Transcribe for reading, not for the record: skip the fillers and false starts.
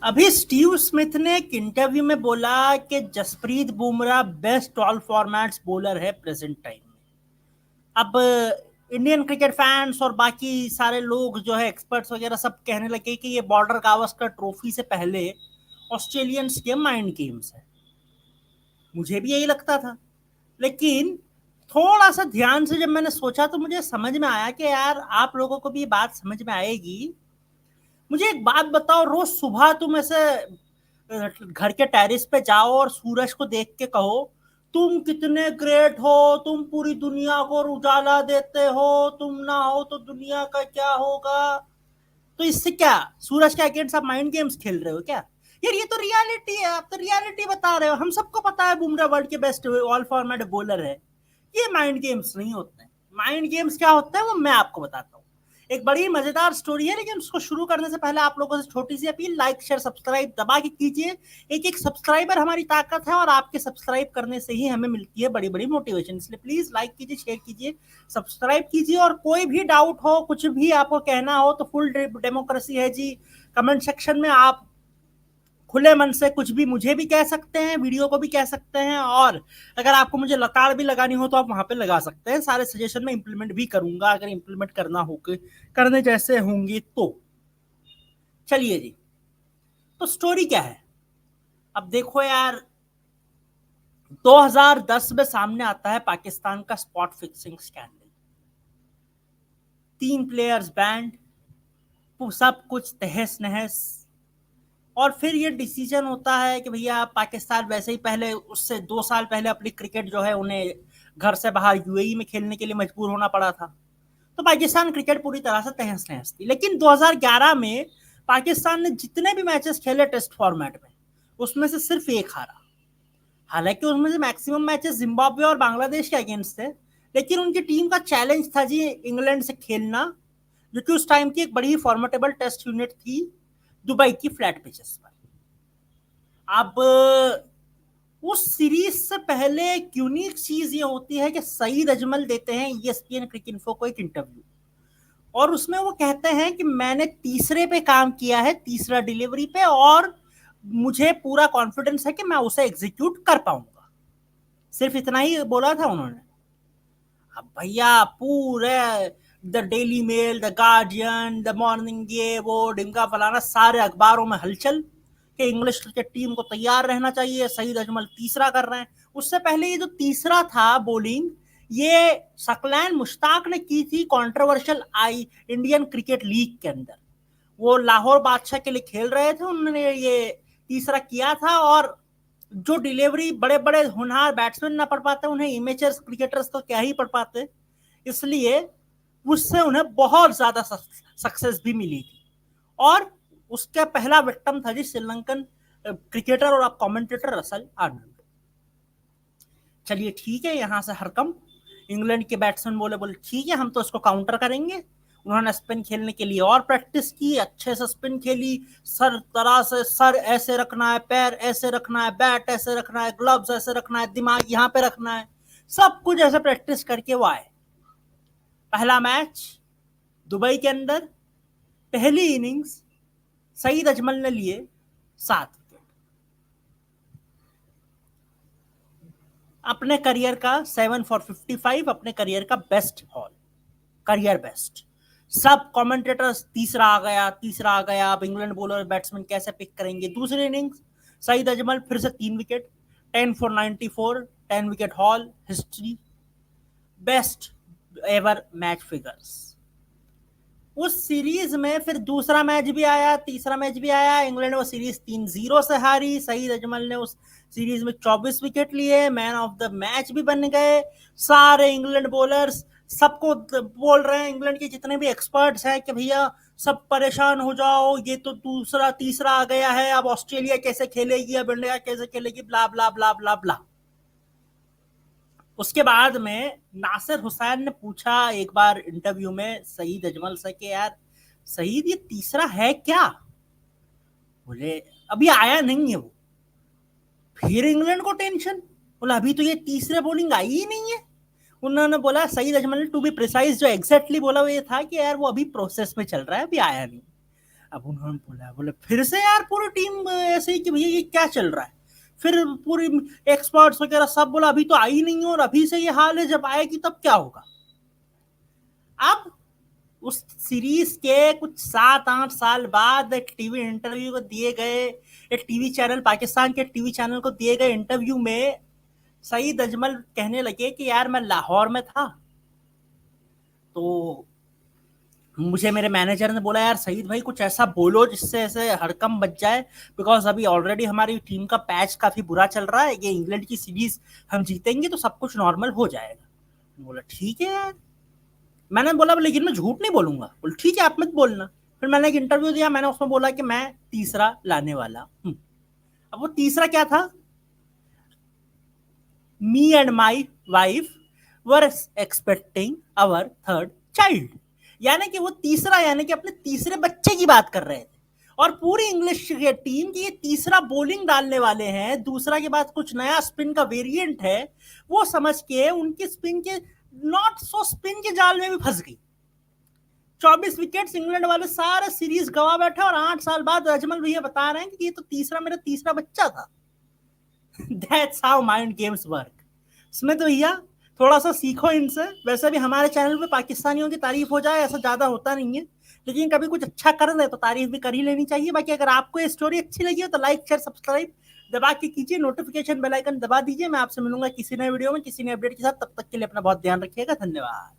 अभी Steve Smith ने एक इंटरव्यू में बोला कि Jasprit Bumrah best all formats bowler है प्रेजेंट टाइम में। अब इंडियन क्रिकेट फैंस और बाकी सारे लोग जो है एक्सपर्ट्स वगैरह सब कहने लगे कि ये बॉर्डर गावस्कर ट्रॉफी से पहले ऑस्ट्रेलियंस के माइंड गेम्स है। मुझे भी यही लगता था, लेकिन थोड़ा सा ध्यान से जब मैंने सोचा तो मुझे समझ में आया कि यार आप लोगों को भी ये बात समझ में आएगी। मुझे एक बात बताओ, रोज सुबह तुम ऐसे घर के टेरिस पे जाओ और सूरज को देख के कहो तुम कितने ग्रेट हो, तुम पूरी दुनिया को उजाला देते हो, तुम ना हो तो दुनिया का क्या होगा। तो इससे क्या सूरज के अगेंस्ट आप माइंड गेम्स खेल रहे हो क्या? यार ये तो रियलिटी है, आप तो रियलिटी बता रहे हो। हम सबको पता है बुमराह वर्ल्ड के बेस्ट ऑल फॉर्मेट बॉलर है। ये माइंड गेम्स नहीं होते हैं। माइंड गेम्स क्या होता है वो मैं आपको बताता हूँ। एक बड़ी मजेदार स्टोरी है, लेकिन उसको शुरू करने से पहले आप लोगों से छोटी सी अपील, लाइक शेयर सब्सक्राइब दबा के कीजिए। एक एक सब्सक्राइबर हमारी ताकत है और आपके सब्सक्राइब करने से ही हमें मिलती है बड़ी बड़ी मोटिवेशन। इसलिए प्लीज लाइक कीजिए, शेयर कीजिए, सब्सक्राइब कीजिए। और कोई भी डाउट हो, कुछ भी आपको कहना हो तो फुल डेमोक्रेसी है जी। कमेंट सेक्शन में आप खुले मन से कुछ भी मुझे भी कह सकते हैं, वीडियो को भी कह सकते हैं, और अगर आपको मुझे लकार भी लगानी हो तो आप वहां पे लगा सकते हैं। सारे सजेशन में इंप्लीमेंट भी करूंगा अगर इंप्लीमेंट करना हो, करने जैसे होंगे तो। चलिए जी, तो स्टोरी क्या है अब देखो यार। 2010 में सामने आता है पाकिस्तान का spot fixing scandal. 3 players band, सब कुछ तहस नहस। और फिर ये डिसीजन होता है कि भैया पाकिस्तान वैसे ही पहले उससे 2 साल पहले अपनी क्रिकेट जो है उन्हें घर से बाहर यूएई में खेलने के लिए मजबूर होना पड़ा था। तो पाकिस्तान क्रिकेट पूरी तरह से तहस नहस थी। लेकिन 2011 में पाकिस्तान ने जितने भी मैचेस खेले टेस्ट फॉर्मेट में, उसमें से सिर्फ एक हारा। हालांकि उसमें से मैक्सिमम मैचेस जिम्बाब्वे और बांग्लादेश के अगेंस्ट थे, लेकिन उनकी टीम का चैलेंज था जी इंग्लैंड से खेलना, जो कि उस टाइम की एक बड़ी फॉर्मेटेबल टेस्ट यूनिट थी दुबई की फ्लैट पिचेस पर। अब उस सीरीज से पहले एक यूनिक चीज ये होती है कि सईद अजमल देते हैं ईएसपीएन क्रिक इन्फो को एक इंटरव्यू, और उसमें वो कहते हैं कि मैंने तीसरे पे काम किया है, तीसरा डिलीवरी पे, और मुझे पूरा कॉन्फिडेंस है कि मैं उसे एग्जीक्यूट कर पाऊंगा। सिर्फ इतना ही बोला था उन्होंने। अब भैया पूरे the Daily Mail, the Guardian, the Morning, ये वो डिमका फलाना सारे अखबारों में हलचल कि इंग्लिश क्रिकेट टीम को तैयार रहना चाहिए, सईद अजमल तीसरा कर रहे हैं। उससे पहले ये जो तीसरा था बॉलिंग, ये सकलैन मुश्ताक ने की थी कंट्रोवर्शियल आई इंडियन क्रिकेट लीग के अंदर। वो लाहौर बादशाह के लिए खेल रहे थे, उन्होंने ये तीसरा किया था। और जो डिलीवरी बड़े बड़े होनहार बैट्समैन ना पढ़ पाते, उन्हें इमेचर्स क्रिकेटर्स तो क्या ही पढ़ पाते। इसलिए उससे उन्हें बहुत ज्यादा सक्सेस भी मिली थी। और उसका पहला विक्टिम था जी श्रीलंकन क्रिकेटर और अब कमेंटेटर रसल आर्नल्ड। चलिए ठीक है, यहां से हरकम इंग्लैंड के बैट्समैन बोले बोले ठीक है हम तो इसको काउंटर करेंगे। उन्होंने स्पिन खेलने के लिए और प्रैक्टिस की, अच्छे से स्पिन खेली, सर तरह से, सर ऐसे रखना है, पैर ऐसे रखना है, बैट ऐसे रखना है, ग्लव्स ऐसे रखना है, दिमाग यहाँ पे रखना है, सब कुछ ऐसे प्रैक्टिस करके वो आए। पहला मैच दुबई के अंदर, पहली इनिंग्स सईद अजमल ने लिए 7 विकेट। अपने करियर का 7 for 55, अपने करियर का बेस्ट हॉल, करियर बेस्ट। सब कमेंटेटर्स तीसरा आ गया, तीसरा आ गया, अब इंग्लैंड बॉलर बैट्समैन कैसे पिक करेंगे। दूसरी इनिंग्स सईद अजमल फिर से 3 wicket, 10 for 94, 10 wicket haul, history, best ever match figures. उस सीरीज में फिर दूसरा मैच भी आया, तीसरा मैच भी आया, इंग्लैंड वो सीरीज 3-0 से हारी। सईद अजमल ने उस सीरीज में 24 विकेट लिए, मैन ऑफ द मैच भी बन गए। सारे इंग्लैंड बॉलर्स सबको बोल रहे हैं, इंग्लैंड के जितने भी एक्सपर्ट्स हैं, कि भैया सब परेशान हो जाओ, ये तो दूसरा तीसरा आ गया है, अब ऑस्ट्रेलिया कैसे खेलेगी, अब इंडिया कैसे खेलेगी, ब्ला ब्ला ब्ला ब्ला ब्ला। उसके बाद में नासिर हुसैन ने पूछा एक बार इंटरव्यू में सईद अजमल से कि यार सईद ये तीसरा है क्या? बोले अभी आया नहीं है वो। फिर इंग्लैंड को टेंशन, बोला अभी तो ये तीसरे बॉलिंग आई ही नहीं है। उन्होंने बोला, सईद अजमल ने टू बी प्रिसाइज जो एग्जैक्टली बोला वो ये था कि यार वो अभी प्रोसेस में चल रहा है, अभी आया नहीं। अब उन्होंने बोला, बोले फिर से यार पूरी टीम ऐसे ही कि भैया ये क्या चल रहा है। फिर पूरी एक्सपर्ट्स वगैरह सब बोला अभी तो आई नहीं है और अभी से ये हाल है, जब आएगी तब क्या होगा। अब उस सीरीज के कुछ 7-8 साल बाद एक टीवी इंटरव्यू को दिए गए, एक टीवी चैनल, पाकिस्तान के टीवी चैनल को दिए गए इंटरव्यू में सईद अजमल कहने लगे कि यार मैं लाहौर में था, तो मुझे मेरे मैनेजर ने बोला यार सईद भाई कुछ ऐसा बोलो जिससे ऐसे हड़कंप बच जाए, बिकॉज अभी ऑलरेडी हमारी टीम का पैच काफी बुरा चल रहा है, ये इंग्लैंड की सीरीज हम जीतेंगे तो सब कुछ नॉर्मल हो जाएगा। बोला ठीक है यार। मैंने बोला लेकिन मैं झूठ नहीं बोलूंगा। बोले ठीक है आप मत बोलना। फिर मैंने एक इंटरव्यू दिया, मैंने उसमें बोला कि मैं तीसरा लाने वाला हूँ। अब वो तीसरा क्या था, me and my wife were expecting our third child, यानी कि वो तीसरा, यानी कि अपने तीसरे बच्चे की बात कर रहे थे। और पूरी इंग्लिश टीम की ये तीसरा बॉलिंग डालने वाले हैं, दूसरा के बाद कुछ नया स्पिन का वेरिएंट है, वो समझ के उनकी स्पिन के नॉट सो स्पिन के जाल में भी फंस गई। 24 विकेट्स इंग्लैंड वाले सारे सीरीज गवा बैठे और 8 साल बाद अजमल भैया बता रहे हैं कि ये तो तीसरा मेरा तीसरा बच्चा था। That's how mind games work. Smith भैया थोड़ा सा सीखो इनसे। वैसे भी हमारे चैनल पे पाकिस्तानियों की तारीफ हो जाए ऐसा ज्यादा होता नहीं है, लेकिन कभी कुछ अच्छा कर दे तो तारीफ भी कर ही लेनी चाहिए। बाकी अगर आपको ये स्टोरी अच्छी लगी हो तो लाइक शेयर सब्सक्राइब दबा के कीजिए, नोटिफिकेशन बेल आइकन दबा दीजिए। मैं आपसे मिलूंगा किसी नए वीडियो में किसी नए अपडेट के साथ, तब तक के लिए अपना बहुत ध्यान रखिएगा। धन्यवाद।